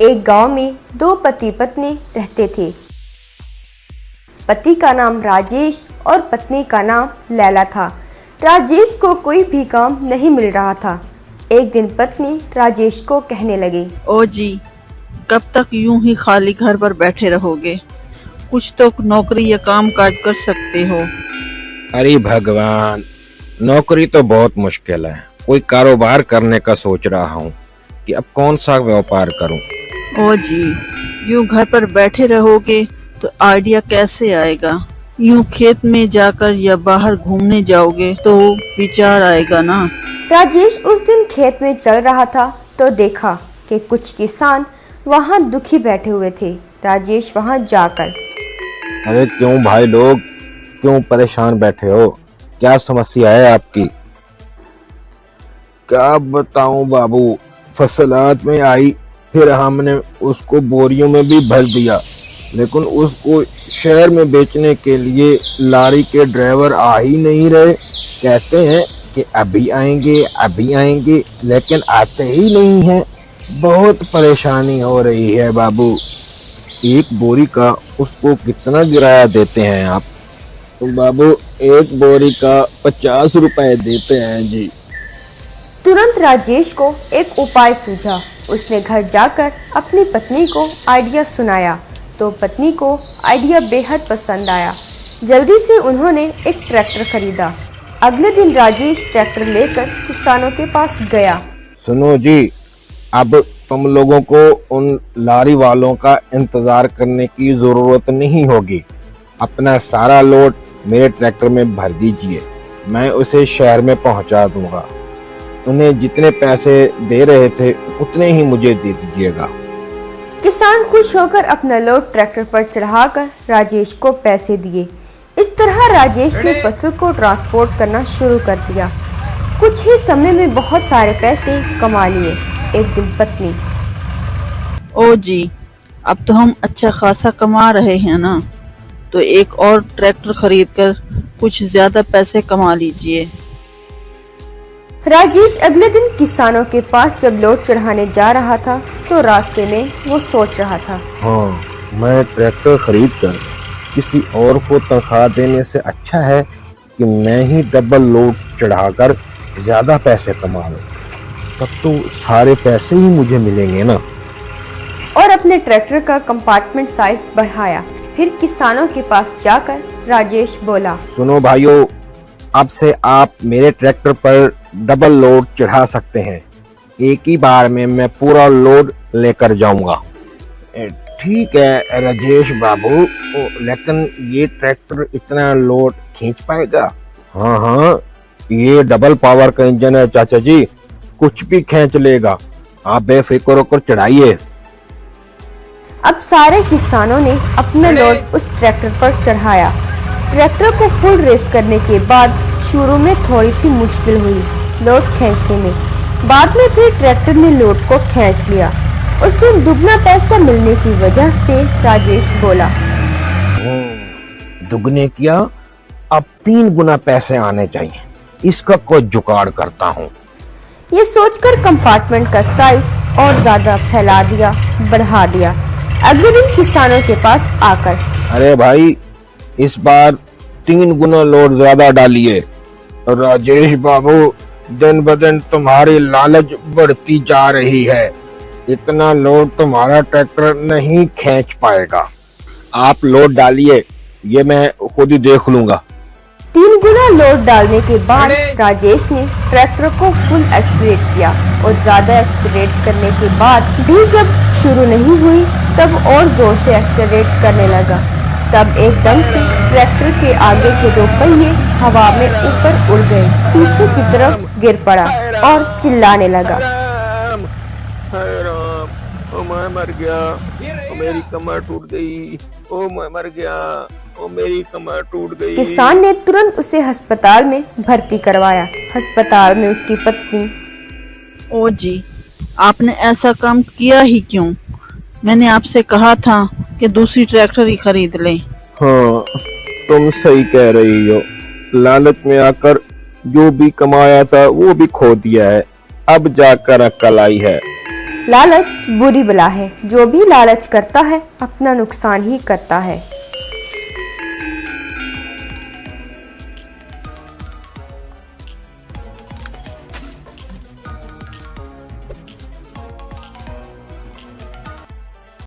एक गांव में दो पति पत्नी रहते थे। पति का नाम राजेश और पत्नी का नाम लैला था। राजेश को कोई भी काम नहीं मिल रहा था। एक दिन पत्नी राजेश को कहने लगी, ओ जी, कब तक यूं ही खाली घर पर बैठे रहोगे? कुछ तो नौकरी या काम काज कर सकते हो। अरे भगवान, नौकरी तो बहुत मुश्किल है। कोई कारोबार करने का सोच रहा हूँ कि अब कौन सा व्यापार करूँ। ओ जी, यूं घर पर बैठे रहोगे तो आइडिया कैसे आएगा? यूं खेत में जाकर या बाहर घूमने जाओगे तो विचार आएगा ना। राजेश उस दिन खेत में चल रहा था तो देखा कि कुछ किसान वहां दुखी बैठे हुए थे। राजेश वहां जाकर, अरे क्यों भाई लोग, क्यों परेशान बैठे हो? क्या समस्या है आपकी? क्या बताऊं बाबू, फसल हाथ में आई, फिर हमने उसको बोरियों में भी भर दिया, लेकिन उसको शहर में बेचने के लिए लारी के ड्राइवर आ ही नहीं रहे। कहते हैं कि अभी आएंगे, लेकिन आते ही नहीं हैं। बहुत परेशानी हो रही है बाबू। एक बोरी का उसको कितना किराया देते हैं आप? तो बाबू, एक बोरी का 50 रुपए देते हैं जी। तुरंत राजेश को एक उपाय सूझा। उसने घर जाकर अपनी पत्नी को आइडिया सुनाया तो पत्नी को आइडिया बेहद पसंद आया। जल्दी से उन्होंने एक ट्रैक्टर खरीदा। अगले दिन राजेश ट्रैक्टर लेकर किसानों के पास गया। सुनो जी, अब तुम लोगों को उन लारी वालों का इंतजार करने की जरूरत नहीं होगी। अपना सारा लोड मेरे ट्रैक्टर में भर दीजिए, मैं उसे शहर में पहुंचा दूंगा। उन्हें जितने पैसे दे रहे थे उतने ही मुझे दे दीजिएगा। किसान खुश होकर अपना लोड ट्रैक्टर पर चढ़ाकर राजेश को पैसे दिए। इस तरह राजेश ने फसल को ट्रांसपोर्ट करना शुरू कर दिया। कुछ ही समय में बहुत सारे पैसे कमा लिए। एक दिन पत्नी, ओ जी, अब तो हम अच्छा खासा कमा रहे हैं ना, तो एक और ट्रैक्टर खरीदकर कुछ ज्यादा पैसे कमा लीजिए। राजेश अगले दिन किसानों के पास जब लोड चढ़ाने जा रहा था तो रास्ते में वो सोच रहा था, हाँ, मैं ट्रैक्टर खरीद कर किसी और को तनख्वाह देने से अच्छा है कि मैं ही डबल लोड चढ़ाकर ज्यादा पैसे कमा लूं। तब तो सारे पैसे ही मुझे मिलेंगे ना। और अपने ट्रैक्टर का कंपार्टमेंट साइज बढ़ाया। फिर किसानों के पास जाकर राजेश बोला, सुनो भाइयों, अब से आप मेरे ट्रैक्टर पर डबल लोड चढ़ा सकते हैं। एक ही बार में मैं पूरा लोड लेकर जाऊंगा। ठीक है राजेश बाबू, लेकिन ये ट्रैक्टर इतना लोड खींच पाएगा? हाँ, ये डबल पावर का इंजन है चाचा जी, कुछ भी खींच लेगा। आप बेफिक्र होकर चढ़ाइए। अब सारे किसानों ने अपना लोड उस ट्रैक्टर पर चढ़ाया। ट्रैक्टर को फुल रेस करने के बाद शुरू में थोड़ी सी मुश्किल हुई लोड खींचने में। बाद में फिर ट्रैक्टर ने लोड को खींच लिया। उस दिन दुगना पैसा मिलने की वजह से राजेश बोला, दुगने किया, अब 3 गुना पैसे आने चाहिए। इसका कोई जुगाड़ करता हूँ। ये सोचकर कंपार्टमेंट का साइज और ज्यादा फैला दिया, बढ़ा दिया। अगले दिन किसानों के पास आकर, अरे भाई, इस बार 3 गुना लोड ज्यादा डालिए। राजेश बाबू, दिन ब दिन तुम्हारी लालच बढ़ती जा रही है। इतना लोड तुम्हारा ट्रैक्टर नहीं खींच पाएगा। आप लोड डालिए, ये मैं खुद ही देख लूंगा। 3 गुना लोड डालने के बाद राजेश ने ट्रैक्टर को फुल एक्सीलरेट किया और ज्यादा एक्सीलरेट करने के बाद भी जब शुरू नहीं हुई तब और जोर से एक्सीलरेट करने लगा। तब एकदम से ट्रैक्टर के आगे के 2 पहिए हवा में ऊपर उड़ गए, पीछे की तरफ गिर पड़ा और चिल्लाने लगा, ओ मैं मर गया, ओ मेरी कमर टूट गई, ओ मैं मर गया, ओ मेरी कमर टूट गई। किसान ने तुरंत उसे अस्पताल में भर्ती करवाया। अस्पताल में उसकी पत्नी, ओ जी, आपने ऐसा काम किया ही क्यों? मैंने आपसे कहा था कि दूसरी ट्रैक्टर ही खरीद लें। हाँ, तुम सही कह रही हो। लालच में आकर जो भी कमाया था वो भी खो दिया है। अब जाकर अक्ल आई है। लालच बुरी बला है, जो भी लालच करता है अपना नुकसान ही करता है।